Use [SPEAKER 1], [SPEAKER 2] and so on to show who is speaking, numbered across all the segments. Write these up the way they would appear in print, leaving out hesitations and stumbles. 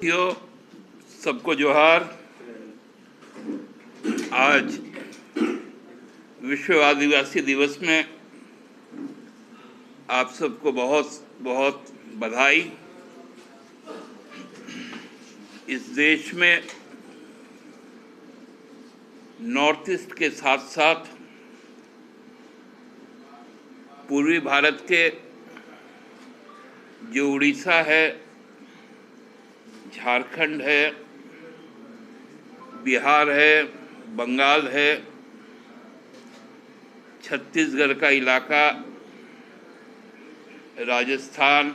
[SPEAKER 1] साथियों, सबको जोहार। आज विश्व आदिवासी दिवस में आप सबको बहुत बहुत बधाई। इस देश में नॉर्थ ईस्ट के साथ साथ पूर्वी भारत के जो उड़ीसा है, झारखंड है, बिहार है, बंगाल है, छत्तीसगढ़ का इलाका, राजस्थान,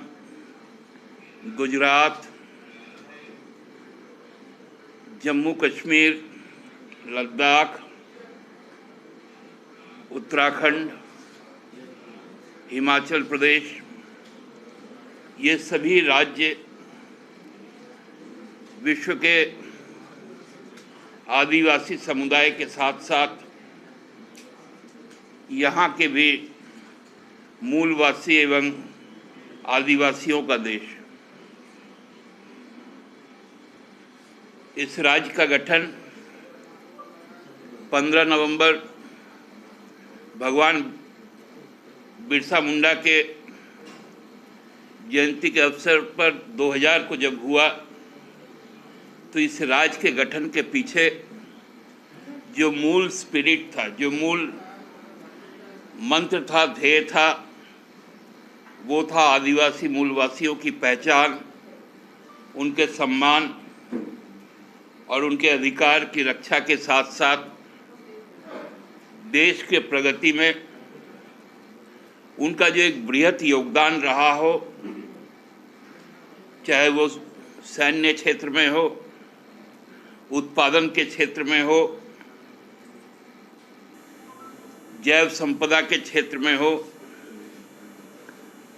[SPEAKER 1] गुजरात, जम्मू कश्मीर, लद्दाख, उत्तराखंड, हिमाचल प्रदेश, ये सभी राज्य विश्व के आदिवासी समुदाय के साथ साथ यहाँ के भी मूलवासी एवं आदिवासियों का देश। इस राज्य का गठन 15 नवंबर भगवान बिरसा मुंडा के जयंती के अवसर पर 2000 को जब हुआ, तो इस राज्य के गठन के पीछे जो मूल स्पिरिट था, जो मूल मंत्र था, ध्येय था, वो था आदिवासी मूलवासियों की पहचान, उनके सम्मान और उनके अधिकार की रक्षा के साथ साथ देश के प्रगति में उनका जो एक बृहत योगदान रहा हो, चाहे वो सैन्य क्षेत्र में हो, उत्पादन के क्षेत्र में हो, जैव संपदा के क्षेत्र में हो,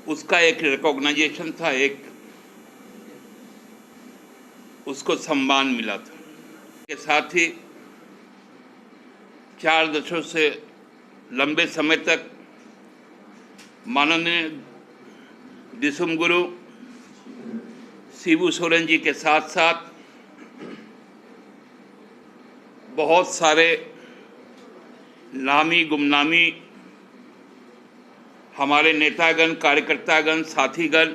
[SPEAKER 1] उसका एक रिकॉग्नाइजेशन था, एक उसको सम्मान मिला था। के साथ ही 4 दशकों से लंबे समय तक माननीय दिसुम गुरु शिबू सोरेन जी के साथ साथ बहुत सारे नामी गुमनामी हमारे नेतागण, कार्यकर्तागण, साथीगण,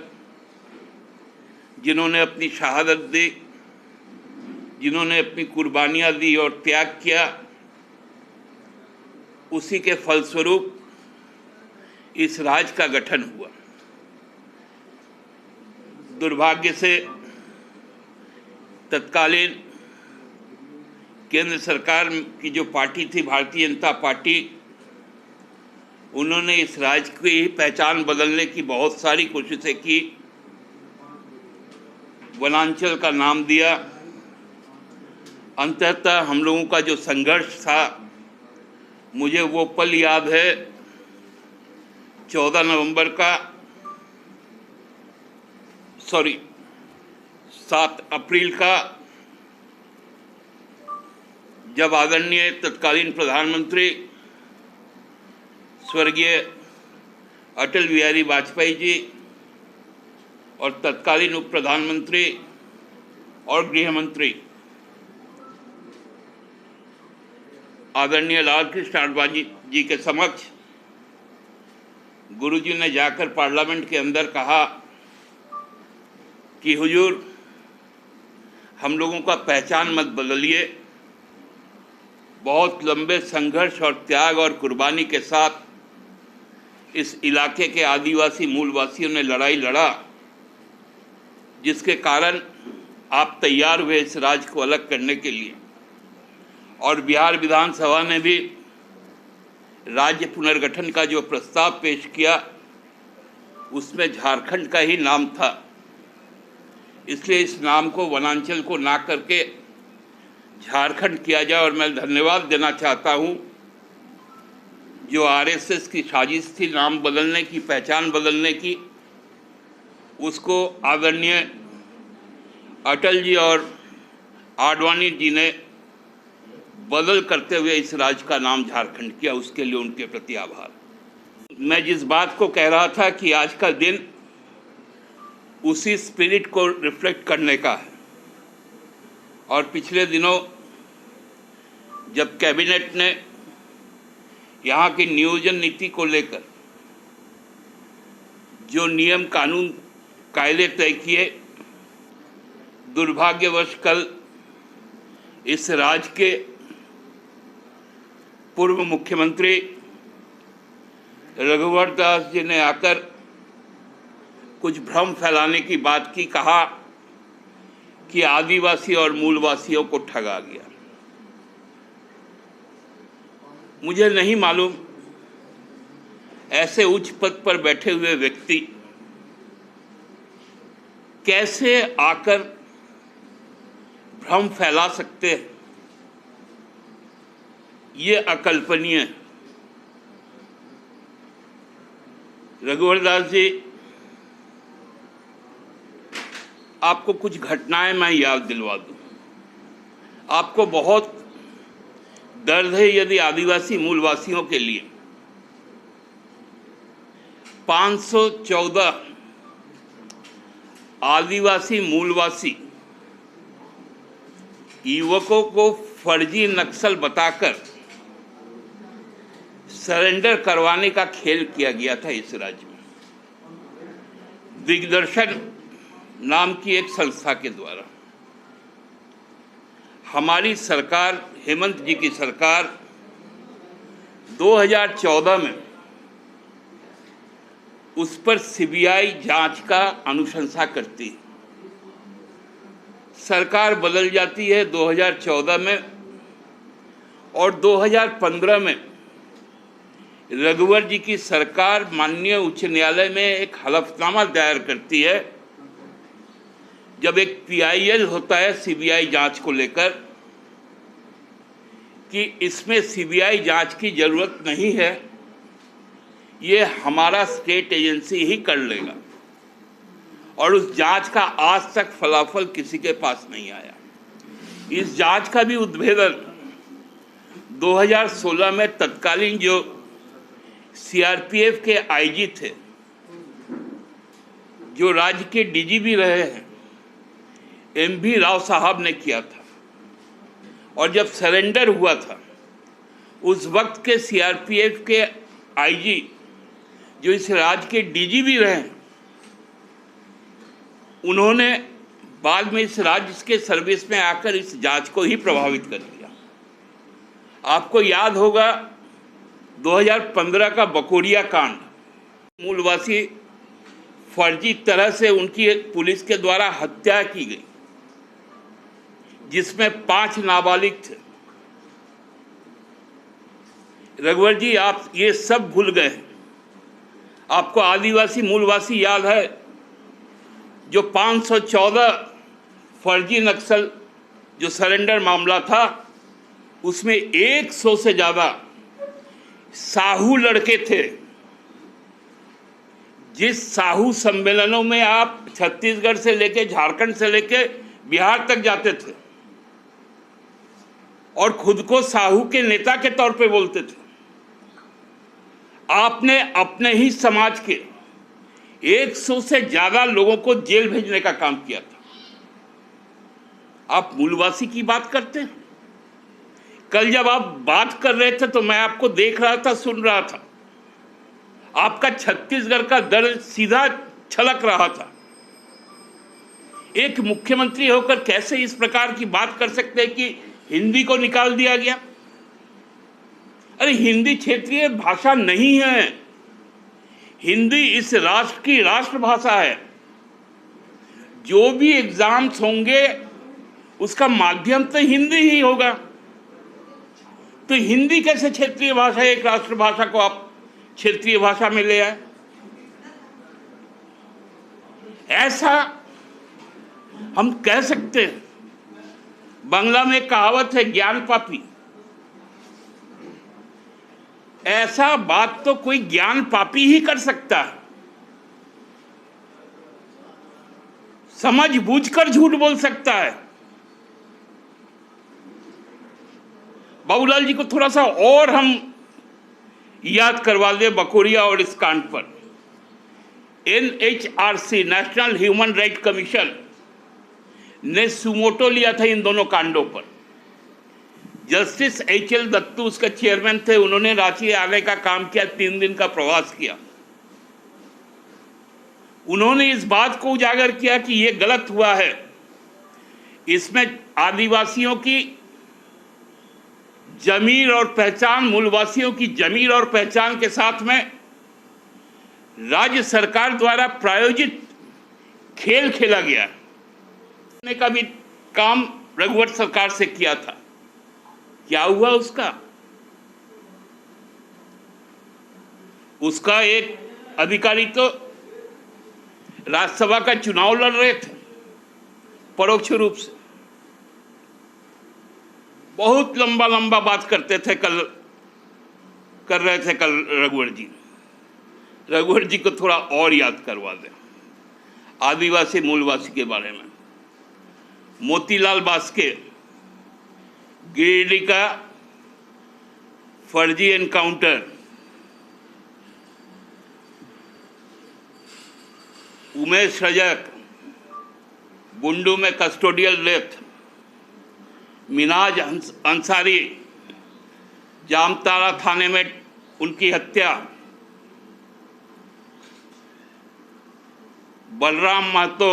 [SPEAKER 1] जिन्होंने अपनी शहादत दी, जिन्होंने अपनी कुर्बानियाँ दी और त्याग किया, उसी के फलस्वरूप इस राज्य का गठन हुआ। दुर्भाग्य से तत्कालीन केंद्र सरकार की जो पार्टी थी, भारतीय जनता पार्टी, उन्होंने इस राज्य की पहचान बदलने की बहुत सारी कोशिशें की, वनांचल का नाम दिया। अंततः हम लोगों का जो संघर्ष था, मुझे वो पल याद है 7 अप्रैल का, जब आदरणीय तत्कालीन प्रधानमंत्री स्वर्गीय अटल बिहारी वाजपेयी जी और तत्कालीन उप प्रधानमंत्री और गृह मंत्री आदरणीय लाल कृष्ण आडवाणी जी के समक्ष गुरुजी ने जाकर पार्लियामेंट के अंदर कहा कि हुजूर, हम लोगों का पहचान मत बदलिए। बहुत लंबे संघर्ष और त्याग और कुर्बानी के साथ इस इलाके के आदिवासी मूलवासियों ने लड़ाई लड़ा, जिसके कारण आप तैयार हुए इस राज्य को अलग करने के लिए। और बिहार विधानसभा ने भी राज्य पुनर्गठन का जो प्रस्ताव पेश किया, उसमें झारखंड का ही नाम था। इसलिए इस नाम को वनांचल को ना करके झारखंड किया जाए। और मैं धन्यवाद देना चाहता हूं, जो आरएसएस की साजिश थी नाम बदलने की, पहचान बदलने की, उसको आदरणीय अटल जी और आडवाणी जी ने बदल करते हुए इस राज्य का नाम झारखंड किया। उसके लिए उनके प्रति आभार। मैं जिस बात को कह रहा था कि आज का दिन उसी स्पिरिट को रिफ्लेक्ट करने का है। और पिछले दिनों जब कैबिनेट ने यहाँ की नियोजन नीति को लेकर जो नियम कानून कायदे तय किए, दुर्भाग्यवश कल इस राज्य के पूर्व मुख्यमंत्री रघुवर दास जी ने आकर कुछ भ्रम फैलाने की बात की, कहा कि आदिवासी और मूलवासियों को ठगा गया। मुझे नहीं मालूम ऐसे उच्च पद पर बैठे हुए व्यक्ति कैसे आकर भ्रम फैला सकते हैं। ये अकल्पनीय है। रघुवर दास जी, आपको कुछ घटनाएं मैं याद दिलवा दूं। आपको बहुत दर्द है यदि आदिवासी मूलवासियों के लिए। 514 आदिवासी मूलवासी युवकों को फर्जी नक्सल बताकर सरेंडर करवाने का खेल किया गया था इस राज्य में, दिग्दर्शन नाम की एक संस्था के द्वारा। हमारी सरकार, हेमंत जी की सरकार 2014 में उस पर सीबीआई जांच का अनुशंसा करती है। सरकार बदल जाती है 2014 में और 2015 में रघुवर जी की सरकार माननीय उच्च न्यायालय में एक हलफनामा दायर करती है। जब एक PIL होता है सीबीआई जांच को लेकर कि इसमें सीबीआई जांच की जरूरत नहीं है, ये हमारा स्टेट एजेंसी ही कर लेगा, और उस जांच का आज तक फलाफल किसी के पास नहीं आया। इस जांच का भी उद्भेदन 2016 में तत्कालीन जो CRPF के IG थे, जो राज्य के DGP रहे हैं, MV राव साहब ने किया था। और जब सरेंडर हुआ था उस वक्त के CRPF के IG जो इस राज्य के DGP रहे हैं, उन्होंने बाद में इस राज्य के सर्विस में आकर इस जांच को ही प्रभावित कर दिया। आपको याद होगा 2015 का बकोरिया कांड, मूलवासी फर्जी तरह से उनकी पुलिस के द्वारा हत्या की गई, जिसमें 5 नाबालिग थे। रघुवर जी, आप ये सब भूल गए। आपको आदिवासी मूलवासी याद है? जो 514 फर्जी नक्सल जो सरेंडर मामला था, उसमें 100 से ज़्यादा साहू लड़के थे। जिस साहू सम्मेलनों में आप छत्तीसगढ़ से लेके, झारखंड से लेके बिहार तक जाते थे और खुद को साहू के नेता के तौर पे बोलते थे, आपने अपने ही समाज के 100 से ज्यादा लोगों को जेल भेजने का काम किया था। आप मूलवासी की बात करते हैं। कल जब आप बात कर रहे थे तो मैं आपको देख रहा था, सुन रहा था। आपका छत्तीसगढ़ का दर्द सीधा छलक रहा था। एक मुख्यमंत्री होकर कैसे इस प्रकार की बात कर सकते हैं कि हिंदी को निकाल दिया गया? अरे हिंदी क्षेत्रीय भाषा नहीं है, हिंदी इस राष्ट्र की राष्ट्रभाषा है। जो भी एग्जाम्स होंगे उसका माध्यम तो हिंदी ही होगा, तो हिंदी कैसे क्षेत्रीय भाषा, एक राष्ट्रभाषा को आप क्षेत्रीय भाषा में ले आए? ऐसा हम कह सकते हैं। बांग्ला में कहावत है, ज्ञान पापी। ऐसा बात तो कोई ज्ञान पापी ही कर सकता है। समझ बूझकर झूठ बोल सकता है। बाबूलाल जी को थोड़ा सा और हम याद करवा दे बकोरिया और इस कांड पर। NHRC, national human right commission ने सुमोटो लिया था इन दोनों कांडों पर। जस्टिस HL दत्तू उसका चेयरमैन थे, उन्होंने रांची आने का काम किया, 3 दिन का प्रवास किया। उन्होंने इस बात को उजागर किया कि ये गलत हुआ है, इसमें आदिवासियों की जमीर और पहचान, मूलवासियों की जमीर और पहचान के साथ में राज्य सरकार द्वारा प्रायोजित खेल खेला गया का भी काम रघुवर सरकार से किया था। क्या हुआ उसका? उसका एक अधिकारी तो राज्यसभा का चुनाव लड़ रहे थे परोक्ष रूप से। बहुत लंबा लंबा बात करते थे, कर रहे थे कल रघुवर जी को थोड़ा और याद करवा दें आदिवासी मूलवासी के बारे में। मोतीलाल बास्के, गिरिडीह का फर्जी एनकाउंटर, उमेश रजक, बुंडू में कस्टोडियल डेथ, मिनाज अंसारी, जामताड़ा थाने में उनकी हत्या, बलराम महतो,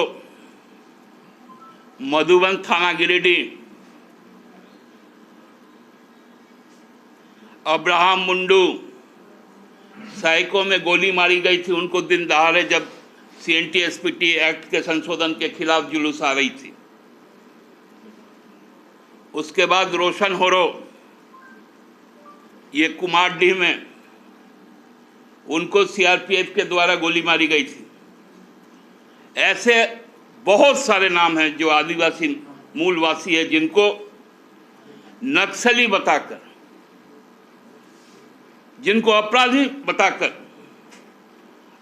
[SPEAKER 1] मधुबन थाना गिरिडीह, अब्राहम मुंडू, साइको में गोली मारी गई थी उनको दिन दहाड़े, जब CNT-SPD एक्ट के संशोधन के खिलाफ जुलूस आ रही थी। उसके बाद रोशन होरो, ये कुमारडीह में, उनको CRPF के द्वारा गोली मारी गई थी। ऐसे बहुत सारे नाम हैं जो आदिवासी मूलवासी है, जिनको नक्सली बताकर, जिनको अपराधी बताकर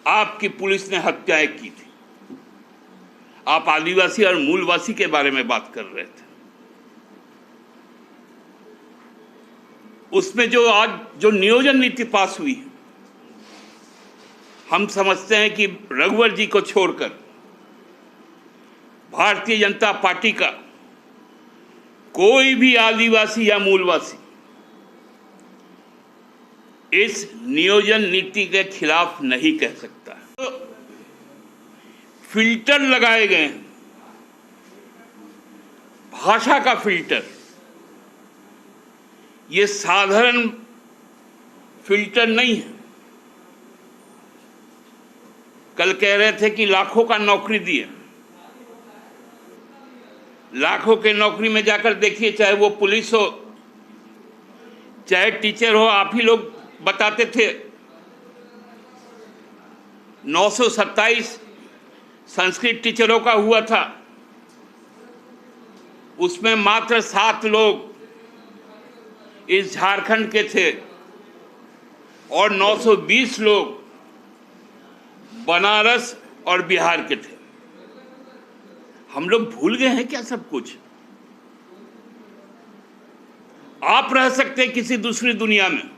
[SPEAKER 1] आपकी पुलिस ने हत्याएं की थी। आप आदिवासी और मूलवासी के बारे में बात कर रहे थे। उसमें जो आज जो नियोजन नीति पास हुई, हम समझते हैं कि रघुवर जी को छोड़कर भारतीय जनता पार्टी का कोई भी आदिवासी या मूलवासी इस नियोजन नीति के खिलाफ नहीं कह सकता। तो फिल्टर लगाए गए हैं, भाषा का फिल्टर, ये साधारण फिल्टर नहीं है। कल कह रहे थे कि लाखों का नौकरी दिए, लाखों के नौकरी में जाकर देखिए, चाहे वो पुलिस हो चाहे टीचर हो। आप ही लोग बताते थे 927 संस्कृत टीचरों का हुआ था, उसमें मात्र 7 लोग इस झारखंड के थे और 920 लोग बनारस और बिहार के थे। हम लोग भूल गए हैं क्या सब कुछ? आप रह सकते हैं किसी दूसरी दुनिया में।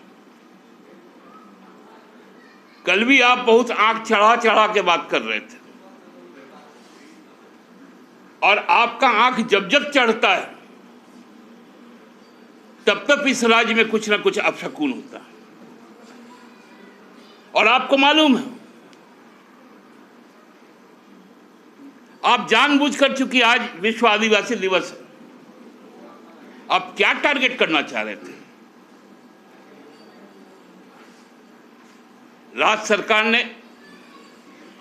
[SPEAKER 1] कल भी आप बहुत आंख चढ़ा चढ़ा के बात कर रहे थे, और आपका आंख जब जब चढ़ता है तब तक इस राज्य में कुछ ना कुछ अपशकुन होता है। और आपको मालूम है, आप जानबूझकर, चूंकि आज विश्व आदिवासी दिवस है, आप क्या टारगेट करना चाह रहे थे? राज्य सरकार ने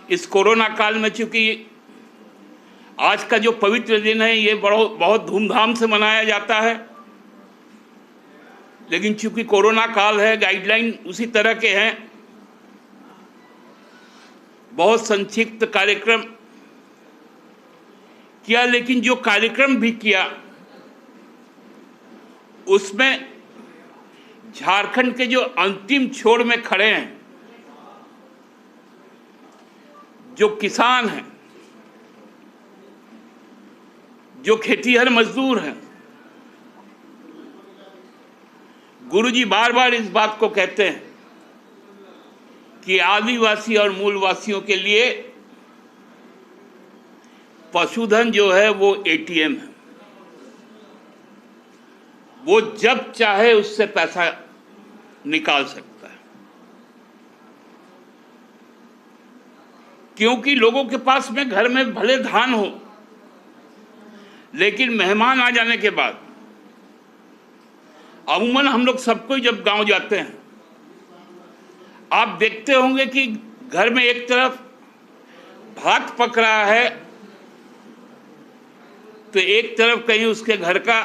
[SPEAKER 1] इस कोरोना काल में, चूंकि आज का जो पवित्र दिन है ये बहुत धूमधाम से मनाया जाता है, लेकिन चूंकि कोरोना काल है, गाइडलाइन उसी तरह के हैं, बहुत संक्षिप्त कार्यक्रम किया। लेकिन जो कार्यक्रम भी किया उसमें झारखंड के जो अंतिम छोर में खड़े हैं, जो किसान हैं, जो खेतीहर मजदूर हैं, गुरुजी बार बार इस बात को कहते हैं कि आदिवासी और मूलवासियों के लिए पशुधन जो है वो एटीएम है, वो जब चाहे उससे पैसा निकाल सकता है, क्योंकि लोगों के पास में घर में भले धान हो, लेकिन मेहमान आ जाने के बाद अमूमन हम लोग सबको जब गांव जाते हैं, आप देखते होंगे कि घर में एक तरफ भात पक रहा है तो एक तरफ कहीं उसके घर का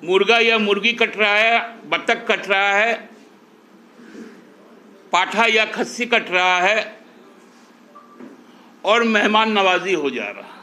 [SPEAKER 1] मुर्गा या मुर्गी कट रहा है, बतख कट रहा है, पाठा या खस्सी कट रहा है और मेहमान नवाजी हो जा रहा है।